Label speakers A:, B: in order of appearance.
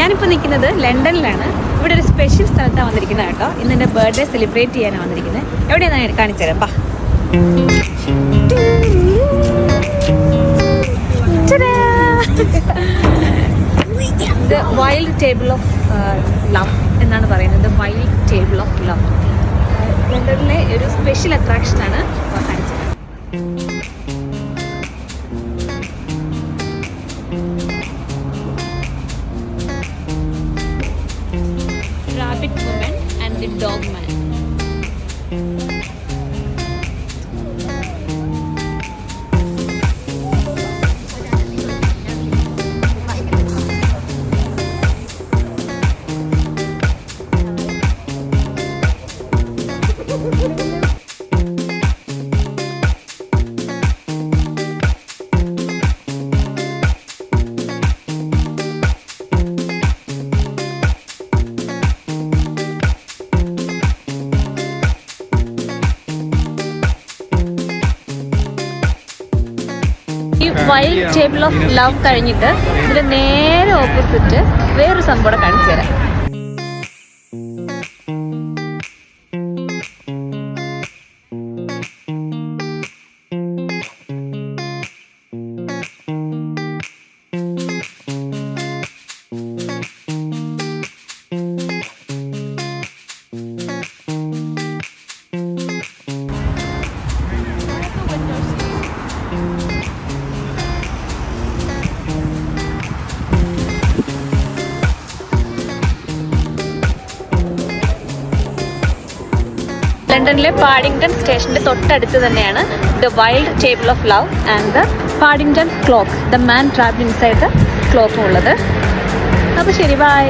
A: ഞാനിപ്പോൾ നിൽക്കുന്നത് ലണ്ടനിലാണ്. ഇവിടെ ഒരു സ്പെഷ്യൽ സ്ഥലത്താണ് വന്നിരിക്കുന്നത് കേട്ടോ. ഇന്ന് എൻ്റെ ബർത്ത്ഡേ സെലിബ്രേറ്റ് ചെയ്യാനാണ് വന്നിരിക്കുന്നത്. എവിടെയാണ് കാണിച്ചു തരാം. The wild table of love എന്നാണ് പറയുന്നത്. വൈൽഡ് ടേബിൾ ഓഫ് ലവ് ലണ്ടനിലെ ഒരു സ്പെഷ്യൽ അട്രാക്ഷനാണ് കാണിച്ചത്. Rabbit woman and the dog man. Wild table of love കഴിഞ്ഞിട്ട് ഇതിന്റെ നേരെ ഓപ്പോസിറ്റ് വേറൊരു സംഭവം കാണിച്ചു തരാം. ലണ്ടനിലെ പാഡിംഗ്ടൺ സ്റ്റേഷന്റെ തൊട്ടടുത്ത് തന്നെയാണ് the wild table of love and the Paddington clock, the man trapped inside the ക്ലോക്കും ഉള്ളത്. അപ്പോൾ ശരി, ബൈ.